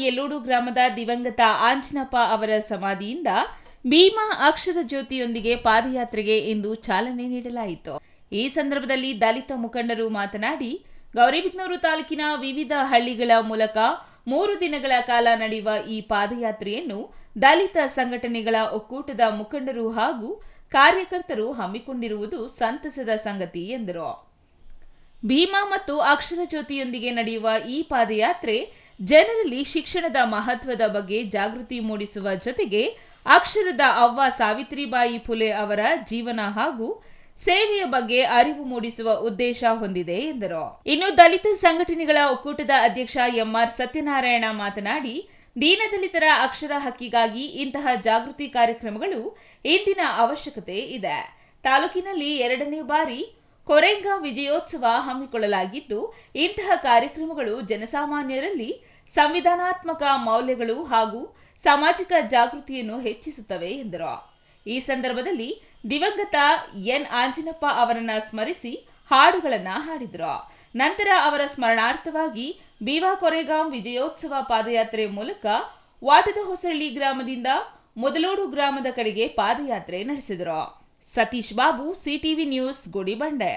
ಯಲ್ಲೋಡು ಗ್ರಾಮದ ದಿವಂಗತ ಆಂಜನಪ್ಪ ಅವರ ಸಮಾಧಿಯಿಂದ ಭೀಮಾ ಅಕ್ಷರ ಜ್ಯೋತಿಯೊಂದಿಗೆ ಪಾದಯಾತ್ರೆಗೆ ಇಂದು ಚಾಲನೆ ನೀಡಲಾಯಿತು. ಈ ಸಂದರ್ಭದಲ್ಲಿ ದಲಿತ ಮುಖಂಡರು ಮಾತನಾಡಿ, ಗೌರಿಬಿದನೂರು ತಾಲೂಕಿನ ವಿವಿಧ ಹಳ್ಳಿಗಳ ಮೂಲಕ 3 ದಿನಗಳ ಕಾಲ ನಡೆಯುವ ಈ ಪಾದಯಾತ್ರೆಯನ್ನು ದಲಿತ ಸಂಘಟನೆಗಳ ಒಕ್ಕೂಟದ ಮುಖಂಡರು ಹಾಗೂ ಕಾರ್ಯಕರ್ತರು ಹಮ್ಮಿಕೊಂಡಿರುವುದು ಸಂತಸದ ಸಂಗತಿ ಎಂದರು. ಭೀಮಾ ಮತ್ತು ಅಕ್ಷರ ಜ್ಯೋತಿಯೊಂದಿಗೆ ನಡೆಯುವ ಈ ಪಾದಯಾತ್ರೆ ಜನರಲ್ಲಿ ಶಿಕ್ಷಣದ ಮಹತ್ವದ ಬಗ್ಗೆ ಜಾಗೃತಿ ಮೂಡಿಸುವ ಜೊತೆಗೆ ಅಕ್ಷರದ ಅವ್ವ ಸಾವಿತ್ರಿಬಾಯಿ ಫುಲೆ ಅವರ ಜೀವನ ಹಾಗೂ ಸೇವೆಯ ಬಗ್ಗೆ ಅರಿವು ಮೂಡಿಸುವ ಉದ್ದೇಶ ಹೊಂದಿದೆ ಎಂದರು. ಇನ್ನು ದಲಿತ ಸಂಘಟನೆಗಳ ಒಕ್ಕೂಟದ ಅಧ್ಯಕ್ಷ ಎಂಆರ್ ಸತ್ಯನಾರಾಯಣ ಮಾತನಾಡಿ, ದೀನದಲಿತರ ಅಕ್ಷರ ಹಕ್ಕಿಗಾಗಿ ಇಂತಹ ಜಾಗೃತಿ ಕಾರ್ಯಕ್ರಮಗಳು ಇಂದಿನ ಅವಶ್ಯಕತೆ ಇದೆ. ತಾಲೂಕಿನಲ್ಲಿ 2ನೇ ಬಾರಿ ಕೊರೆಂಗ ವಿಜಯೋತ್ಸವ ಹಮ್ಮಿಕೊಳ್ಳಲಾಗಿದ್ದು, ಇಂತಹ ಕಾರ್ಯಕ್ರಮಗಳು ಜನಸಾಮಾನ್ಯರಲ್ಲಿ ಸಂವಿಧಾನಾತ್ಮಕ ಮೌಲ್ಯಗಳು ಹಾಗೂ ಸಾಮಾಜಿಕ ಜಾಗೃತಿಯನ್ನು ಹೆಚ್ಚಿಸುತ್ತವೆ ಎಂದರು. ಈ ಸಂದರ್ಭದಲ್ಲಿ ದಿವಂಗತ ಎನ್ ಆಂಜನಪ್ಪ ಅವರನ್ನ ಸ್ಮರಿಸಿ ಹಾಡುಗಳನ್ನು ಹಾಡಿದರು. ನಂತರ ಅವರ ಸ್ಮರಣಾರ್ಥವಾಗಿ ಬೀವಾ ಕೊರೆಗಾಂ ವಿಜಯೋತ್ಸವ ಪಾದಯಾತ್ರೆ ಮೂಲಕ ವಾಟದ ಹೊಸಳ್ಳಿ ಗ್ರಾಮದಿಂದ ಮೊದಲೋಡು ಗ್ರಾಮದ ಕಡೆಗೆ ಪಾದಯಾತ್ರೆ ನಡೆಸಿದರು. Satish Babu, CTV news, Gudibande.